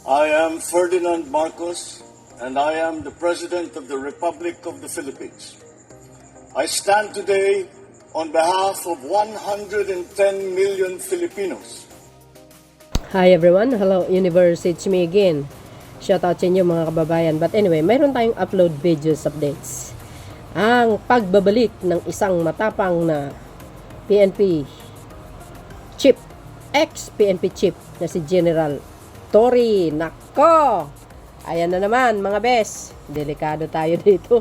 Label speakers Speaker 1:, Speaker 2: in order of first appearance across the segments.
Speaker 1: I am Ferdinand Marcos, and I am the President of the Republic of the Philippines. I stand today on behalf of 110 million Filipinos.
Speaker 2: Hi everyone, hello universe, it's me again. Shout out sa inyo mga kababayan. But anyway, mayroon tayong upload videos updates. Ang pagbabalik ng isang matapang na PNP chief, ex-PNP chief na si General Torre. Nako! Ayan na naman mga bes. Delikado tayo dito.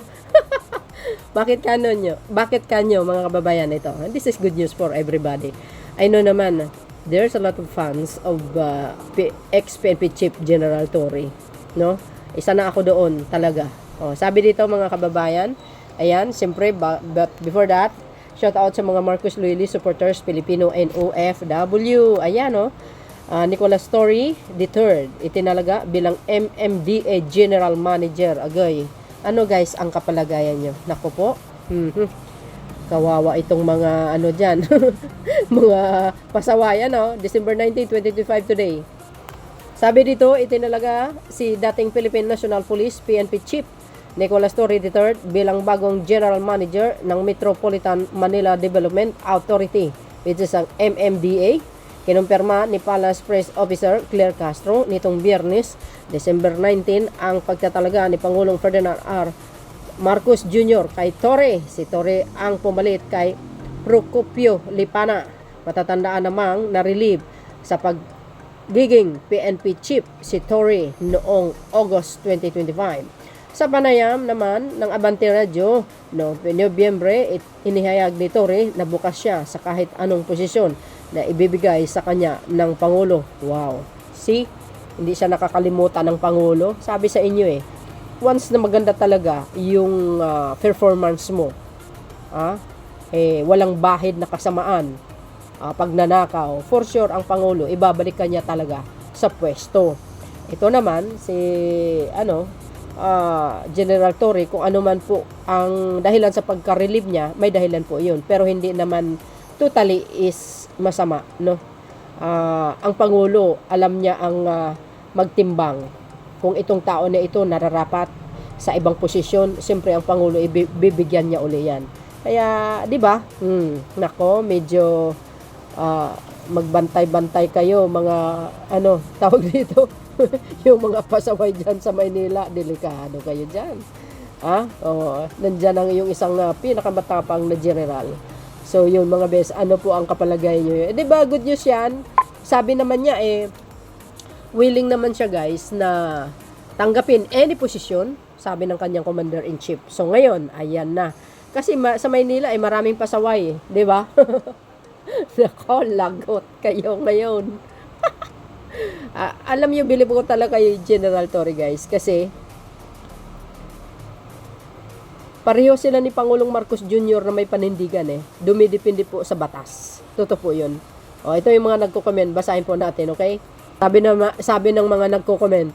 Speaker 2: Bakit kanyo mga kababayan ito? This is good news for everybody. I know naman, there's a lot of fans of ex-PNP chief General Torre. No? Isa na ako doon talaga. Sabi dito mga kababayan, ayan, siyempre, but before that, shout out sa mga Marcos Loyalist supporters, Filipino and OFW. Ayan, Nicolas Torre III, itinalaga bilang MMDA General Manager. Agay. Ano guys, ang kapalagayan nyo? Naku po. Kawawa itong mga dyan. Mga pasawayan, December 19, 2025 today. Sabi dito, itinalaga si dating Philippine National Police, PNP Chief Nicolas Torre III bilang bagong General Manager ng Metropolitan Manila Development Authority, which is ang MMDA. Kinumpirma ni Palace Press Officer Claire Castro nitong Biyernes, December 19, ang pagtatalaga ni Pangulong Ferdinand R. Marcos Jr. kay Torre. Si Torre ang pumalit kay Procopio Lipana. Matatandaan namang na-relieve sa pagiging PNP chief si Torre noong August 2025. Sa panayam naman ng Abante Radio, noong Nobyembre, inihayag ni Torre na bukas siya sa kahit anong posisyon na ibibigay sa kanya ng Pangulo. Wow. See? Hindi siya nakakalimutan ng Pangulo. Sabi sa inyo once na maganda talaga yung performance mo, walang bahid na kasamaan, pagnanakaw, for sure ang Pangulo, ibabalik kanya talaga sa pwesto. Ito naman, si General Torre, kung ano man po ang dahilan sa pagka-relieve niya, may dahilan po yun. Pero hindi naman totally is masama, no? Ang Pangulo, alam niya ang magtimbang kung itong tao na ito nararapat sa ibang posisyon. Siyempre ang Pangulo ibibigyan niya uli yan. Kaya, di ba? Nako, medyo magbantay-bantay kayo mga tawag dito. Yung mga pasaway dyan sa Maynila, delikado kayo dyan. Nandyan ang yung isang pinakamatapang na general. So yun mga bes, ano po ang kapalagay nyo? Diba good news yan? Sabi naman niya willing naman siya guys na tanggapin any posisyon, sabi ng kanyang commander-in-chief. So ngayon, ayan na. Kasi sa Maynila maraming pasaway, di ba? Nako, lagot kayo ngayon. Alam niyo, bilib ko talaga kay General Torre guys, kasi pareho sila ni Pangulong Marcos Jr. na may panindigan dumidepende po sa batas. Totoo po yun. Ito yung mga nagko-comment, basahin po natin, okay? Sabi ng mga nagko-comment,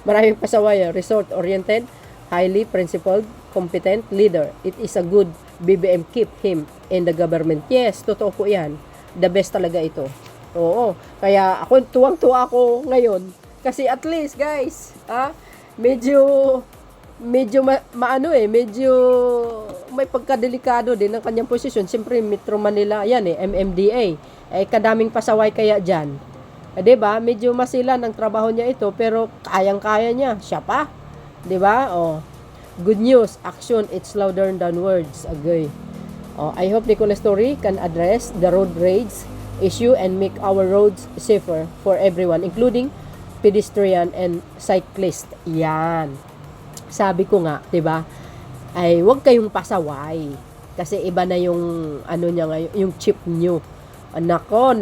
Speaker 2: maraming pasaway, result-oriented, highly principled, competent leader. It is a good BBM, keep him in the government. Yes, totoo po yan. The best talaga ito. Oo. Kaya ako, tuwang-tuwa ako ngayon. Kasi at least, guys, medyo medyo may pagkadelikado din ng kanyang posisyon. Siyempre, Metro Manila, yan MMDA. Kadaming pasaway kaya dyan. Diba? Medyo masilan ang trabaho niya ito, pero kayang-kaya niya. Siya pa. Diba? Good news. Action, it's louder than words. Agay. I hope Nicolas Torre can address the road rage issue and make our roads safer for everyone, including pedestrian and cyclist. Yan. Sabi ko nga, 'di ba? Huwag kayong pasaway kasi iba na yung niya ngayon, yung chip niyo. Nako.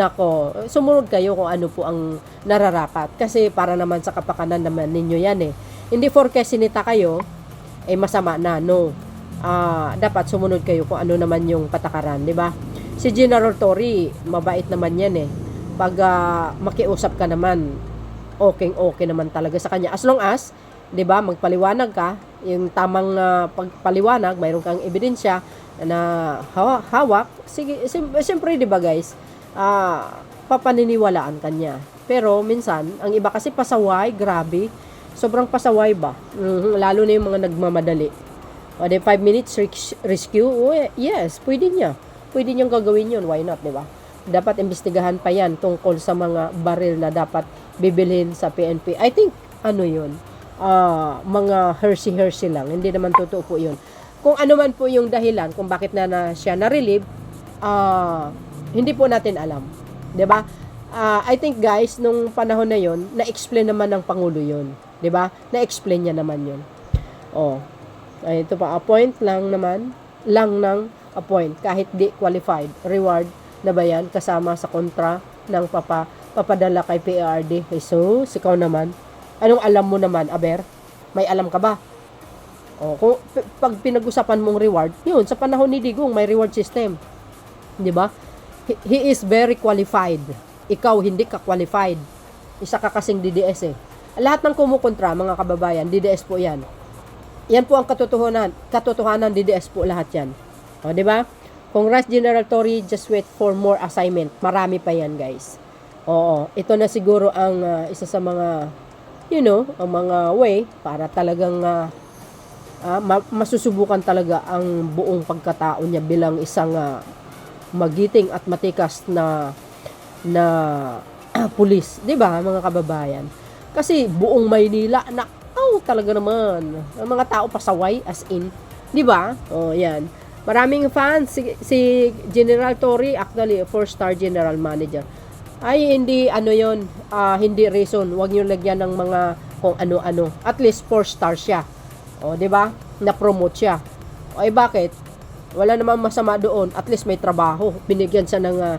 Speaker 2: Sumunod kayo kung ano po ang nararapat kasi para naman sa kapakanan naman ninyo 'yan Hindi porke sinita kayo masama na, no. Dapat sumunod kayo kung ano naman yung patakaran, 'di ba? Si General Torre, mabait naman 'yan Pag makiusap ka naman, okay naman talaga sa kanya. As long as 'di ba, magpaliwanag ka, yung tamang pagpaliwanag, mayroon kang ebidensya na hawak, sige, siyempre 'di ba guys, papaniniwalaan kanya. Pero minsan, ang iba kasi pasaway, grabe. Sobrang pasaway ba? Lalo na yung mga nagmamadali. O, 5 minutes rescue? Oh, yes, pwede niya. Pwede niyang gagawin yun. Why not, di ba? Dapat imbestigahan pa yan tungkol sa mga baril na dapat bibilhin sa PNP. I think, yun, mga Hershey lang. Hindi naman totoo po yun. Kung ano man po yung dahilan kung bakit na siya na-relieve, hindi po natin alam. 'Di ba? I think guys, nung panahon na yon, na-explain naman ng Pangulo yon. 'Di ba? Na-explain niya naman yon. Oh. Ay, ito pa, appoint lang ng appoint. Kahit di qualified. Reward na ba yan? Kasama sa kontra ng papadala kay PRD. So, ikaw naman. Anong alam mo naman, Aber? May alam ka ba? O, kung pag pinag-usapan mong reward, yun, sa panahon ni Digong, may reward system. Di ba? He is very qualified. Ikaw, hindi ka qualified. Isa ka kasing DDS eh. Lahat ng kumukontra, mga kababayan, DDS po yan. Yan po ang katotohanan DDS po lahat yan. O, di ba? Congrats General Torre, just wait for more assignment. Marami pa yan, guys. Oo, ito na siguro ang isa sa mga, ang mga way para talagang masusubukan talaga ang buong pagkatao niya bilang isang magiting at matikas na pulis, 'di ba, mga kababayan? Kasi buong Maynila talaga naman. Ang mga tao pasaway as in, 'di ba? Oh, 'yan. Maraming fans si General Torre, actually 4-star general manager. Ay hindi hindi reason. Huwag niyo lagyan ng mga kung ano-ano. At least 4-star siya. O, 'di ba? Na-promote siya. O, bakit? Wala namang masama doon. At least may trabaho. Binigyan siya ng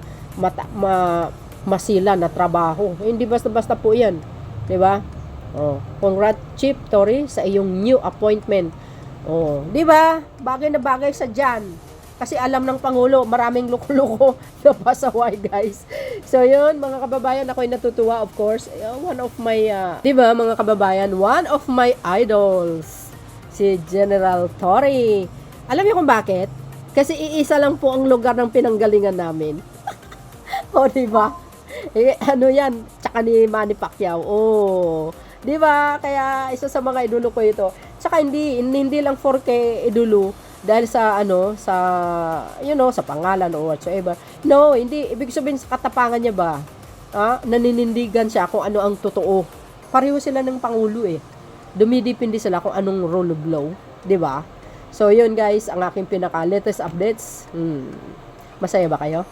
Speaker 2: masila na trabaho. Hindi basta-basta po 'yan. 'Di ba? Oh, congrats Chief Torre sa iyong new appointment. Oh, 'di ba? Bagay na bagay sa diyan. Kasi alam ng Pangulo, maraming loko-loko na pasaway, guys. So, yun, mga kababayan, ako'y natutuwa, of course. One of my, di ba, mga kababayan, one of my idols, si General Torre. Alam niyo kung bakit? Kasi iisa lang po ang lugar ng pinanggalingan namin. O, di ba? Yan, tsaka ni Manny Pacquiao. Oh, di ba? Kaya, isa sa mga idolo ko ito. Tsaka hindi lang 4K idolo, dahil sa sa pangalan o whatsoever. No, hindi ibig sabihin sa katapangan niya ba? Naninindigan siya kung ano ang totoo. Pareho sila ng Pangulo eh. Dumidipindi sila kung anong rule of law, 'di ba? So, yun guys, ang aking pinaka-latest updates. Masaya ba kayo?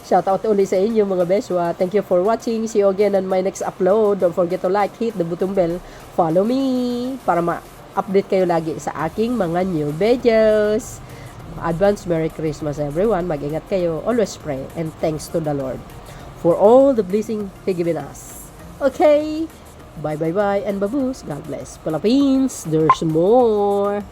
Speaker 2: Shoutout ulit sa inyo mga beswa. Thank you for watching. See you again on my next upload. Don't forget to like, hit the button bell, follow me para update kayo lagi sa aking mga new videos. Advance Merry Christmas everyone. Mag-ingat kayo. Always pray and thanks to the Lord for all the blessing He given us. Okay? Bye and baboos. God bless. Philippines, there's more.